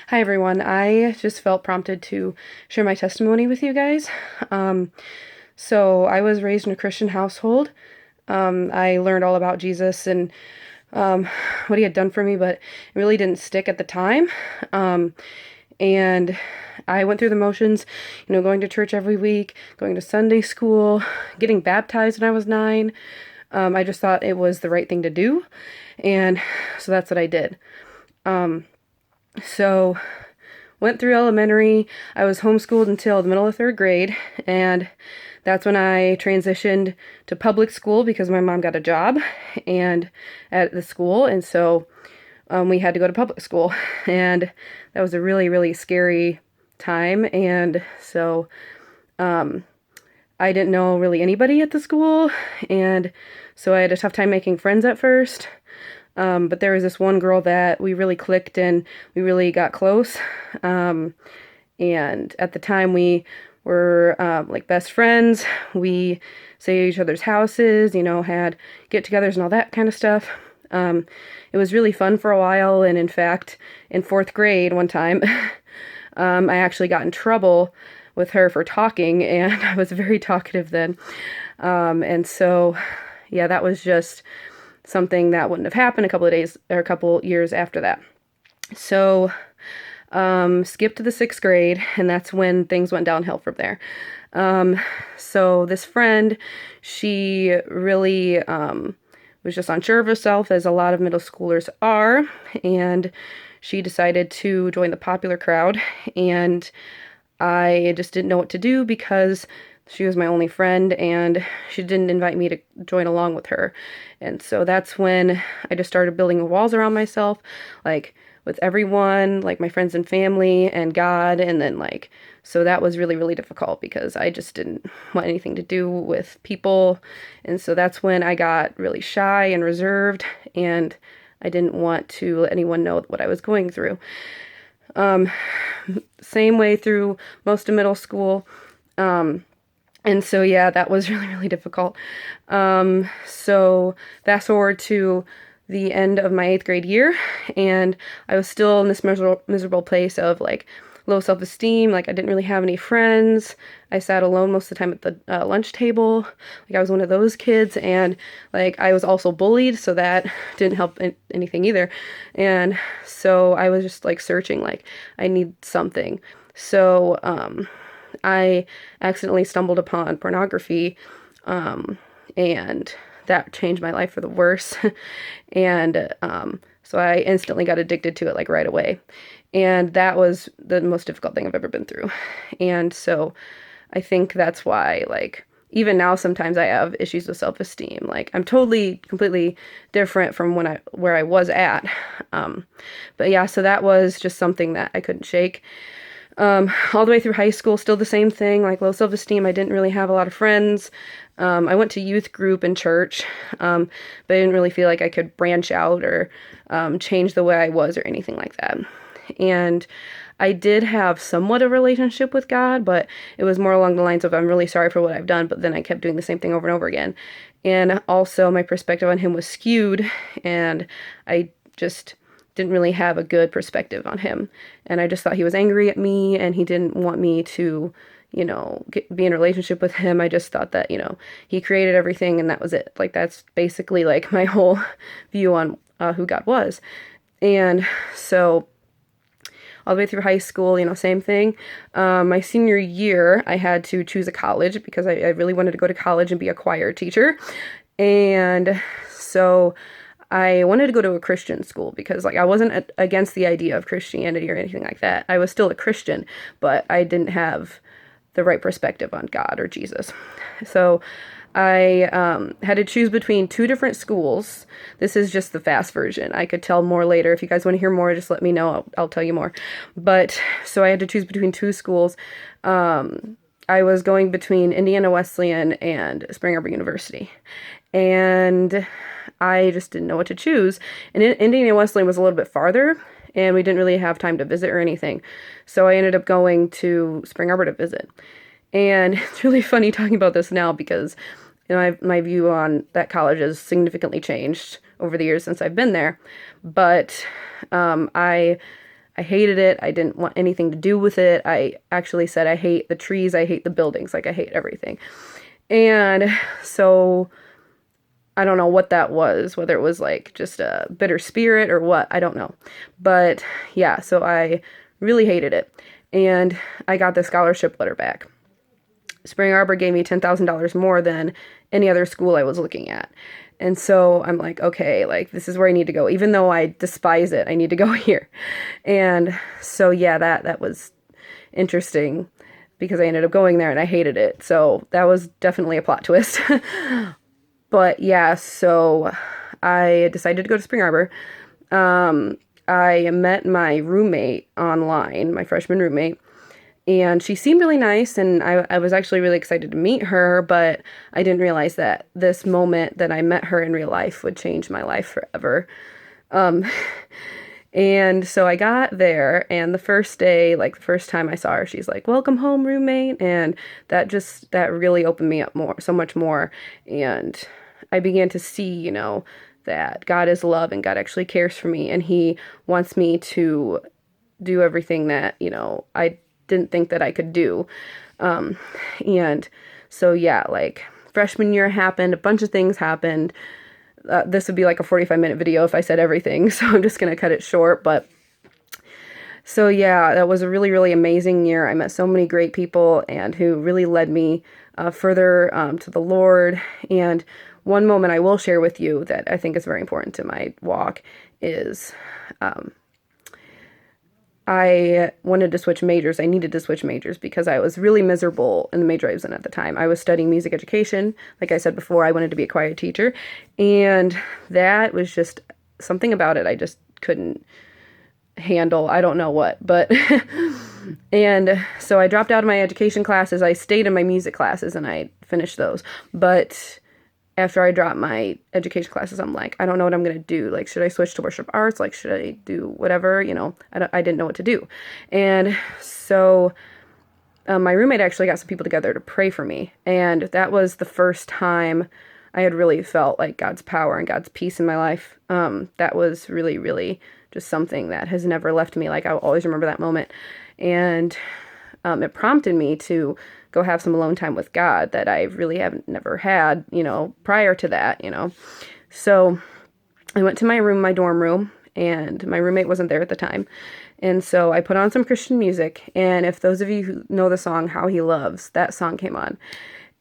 Hi, everyone. I just felt prompted to share my testimony with you guys. Um, so, I was raised in a Christian household. I learned all about Jesus and um, what he had done for me, but it really didn't stick at the time. Um, and I went through the motions, going to church every week, going to Sunday school, getting baptized when I was 9. I just thought it was the right thing to do, and so that's what I did. Um, so went through elementary. I was homeschooled until the middle of third grade, and that's when I transitioned to public school because my mom got a job and at the school, and so we had to go to public school, and that was a really, really scary time. And so um, I didn't know really anybody at the school, and so I had a tough time making friends at first. But there was this one girl that we really clicked and we really got close. Um, and at the time, we were like best friends. We stayed at each other's houses, had get togethers and all that kind of stuff. It was really fun for a while. And in fact, in fourth grade, one time, I actually got in trouble with her for talking, and I was very talkative then. And so, yeah, that was just something that wouldn't have happened a couple of days or a couple years after that. So, skipped to the sixth grade, and that's when things went downhill from there. So this friend, she really was just unsure of herself, as a lot of middle schoolers are, and she decided to join the popular crowd, and I just didn't know what to do because she was my only friend and she didn't invite me to join along with her. And so that's when I just started building walls around myself, like with everyone, like my friends and family and God. And then, like, so that was really, really difficult because I just didn't want anything to do with people. And so that's when I got really shy and reserved, and I didn't want to let anyone know what I was going through. Um, Same way through most of middle school. And so, yeah, that was really, really difficult. So fast forward to the end of my eighth grade year, and I was still in this miserable place of like low self-esteem. Like, I didn't really have any friends. I sat alone most of the time at the lunch table. Like, I was one of those kids, and like I was also bullied, so that didn't help anything either. And so I was just like searching, like I need something. So I accidentally stumbled upon pornography, and that changed my life for the worse. And so I instantly got addicted to it, like right away. And that was the most difficult thing I've ever been through. And so I think that's why, like, even now sometimes I have issues with self-esteem. Like, I'm totally, completely different from where I was at. But yeah, so that was just something that I couldn't shake. All the way through high school, still the same thing, like low self-esteem. I didn't really have a lot of friends. I went to youth group in church, but I didn't really feel like I could branch out or change the way I was or anything like that. And I did have somewhat a relationship with God, but it was more along the lines of, I'm really sorry for what I've done, but then I kept doing the same thing over and over again. And also my perspective on him was skewed, and I just didn't really have a good perspective on him. And I just thought he was angry at me and he didn't want me to, be in a relationship with him. I just thought that, he created everything and that was it. Like, that's basically like my whole view on who God was. And so all the way through high school, same thing. My senior year, I had to choose a college because I really wanted to go to college and be a choir teacher. And so I wanted to go to a Christian school because, like, I wasn't against the idea of Christianity or anything like that. I was still a Christian, but I didn't have the right perspective on God or Jesus. So I had to choose between two different schools. This is just the fast version. I could tell more later. If you guys want to hear more, just let me know. I'll tell you more. But so I had to choose between two schools. I was going between Indiana Wesleyan and Spring Arbor University. And I just didn't know what to choose. And Indiana Wesleyan was a little bit farther, and we didn't really have time to visit or anything. So I ended up going to Spring Arbor to visit. And it's really funny talking about this now because my view on that college has significantly changed over the years since I've been there. But I I hated it. I didn't want anything to do with it. I actually said, I hate the trees. I hate the buildings. Like, I hate everything. And so I don't know what that was, whether it was like just a bitter spirit or what, I don't know. But yeah, so I really hated it. And I got the scholarship letter back. Spring Arbor gave me $10,000 more than any other school I was looking at. And so I'm like, okay, like this is where I need to go. Even though I despise it, I need to go here. And so yeah, that was interesting because I ended up going there and I hated it. So that was definitely a plot twist. But yeah, so I decided to go to Spring Arbor. I met my roommate online, my freshman roommate, and she seemed really nice, and I was actually really excited to meet her, but I didn't realize that this moment that I met her in real life would change my life forever. Um, and so I got there, and the first day, like the first time I saw her, she's like, "Welcome home, roommate," and that really opened me up so much more, and I began to see, that God is love and God actually cares for me, and He wants me to do everything that, I didn't think that I could do. And so, yeah, like freshman year happened, a bunch of things happened. This would be like a 45-minute video if I said everything, so I'm just going to cut it short. But so, yeah, that was a really, really amazing year. I met so many great people and who really led me further to the Lord. And one moment I will share with you that I think is very important to my walk is I wanted to switch majors. I needed to switch majors because I was really miserable in the major I was in at the time. I was studying music education. Like I said before, I wanted to be a choir teacher. And that was just something about it I just couldn't handle. I don't know what, but and so I dropped out of my education classes. I stayed in my music classes and I finished those. But after I dropped my education classes, I'm like, I don't know what I'm going to do. Like, should I switch to worship arts? Like, should I do whatever? I didn't know what to do. And so my roommate actually got some people together to pray for me. And that was the first time I had really felt like God's power and God's peace in my life. That was really, really just something that has never left me. Like, I'll always remember that moment. And it prompted me to go have some alone time with God that I really haven't never had, prior to that, So I went to my dorm room, and my roommate wasn't there at the time. And so I put on some Christian music, and if those of you who know the song How He Loves, that song came on.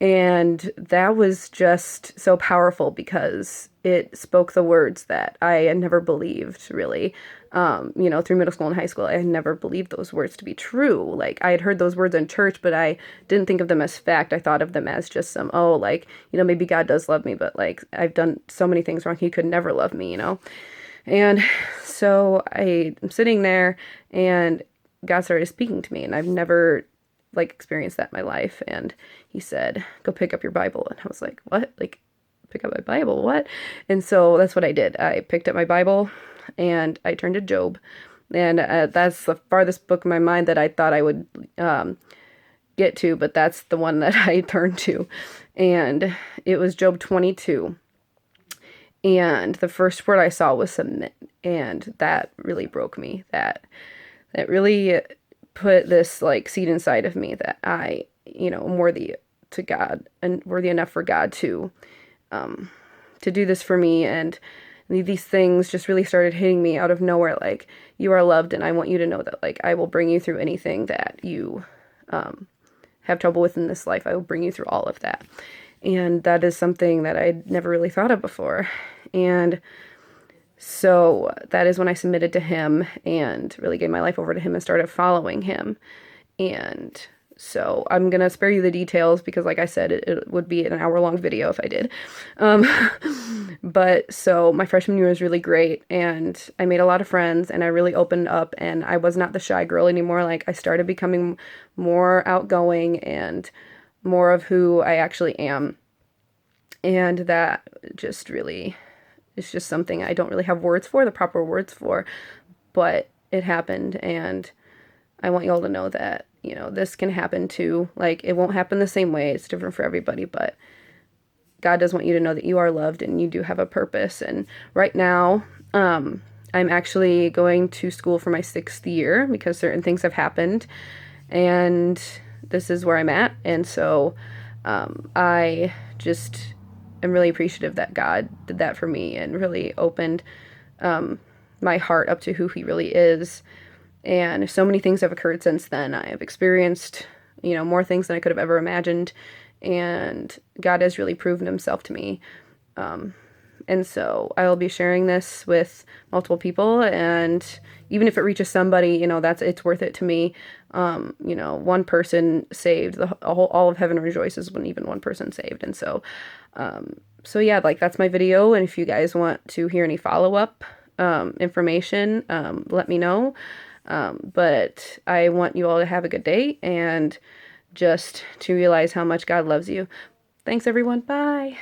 And that was just so powerful because it spoke the words that I had never believed, really. Through middle school and high school, I had never believed those words to be true. Like, I had heard those words in church, but I didn't think of them as fact. I thought of them as just maybe God does love me, but like, I've done so many things wrong. He could never love me, And so I'm sitting there, and God started speaking to me, and I've never experienced that in my life. And He said, "Go pick up your Bible." And I was like, "What? Like, pick up my Bible? What?" And so that's what I did. I picked up my Bible and I turned to Job. And that's the farthest book in my mind that I thought I would get to, but that's the one that I turned to. And it was Job 22. And the first word I saw was submit. And that really broke me. That really put this seed inside of me that I, am worthy to God and worthy enough for God to do this for me. And these things just really started hitting me out of nowhere. Like, you are loved, and I want you to know that, I will bring you through anything that you have trouble with in this life. I will bring you through all of that. And that is something that I'd never really thought of before. And so that is when I submitted to Him and really gave my life over to Him and started following Him. And so I'm going to spare you the details because, like I said, it would be an hour-long video if I did. But so my freshman year was really great, and I made a lot of friends, and I really opened up, and I was not the shy girl anymore. Like, I started becoming more outgoing and more of who I actually am. And that just really is just something I don't really have the proper words for, but it happened, and I want you all to know that, this can happen too. Like, it won't happen the same way. It's different for everybody, but God does want you to know that you are loved and you do have a purpose. And right now, I'm actually going to school for my 6th year because certain things have happened, and this is where I'm at. And so I just am really appreciative that God did that for me and really opened my heart up to who He really is. And so many things have occurred since then. I have experienced, more things than I could have ever imagined, and God has really proven Himself to me. And so I will be sharing this with multiple people, and even if it reaches somebody, it's worth it to me. One person saved, all of heaven rejoices when even one person saved. And so yeah, like that's my video. And if you guys want to hear any follow-up information, let me know. But I want you all to have a good day and just to realize how much God loves you. Thanks, everyone. Bye.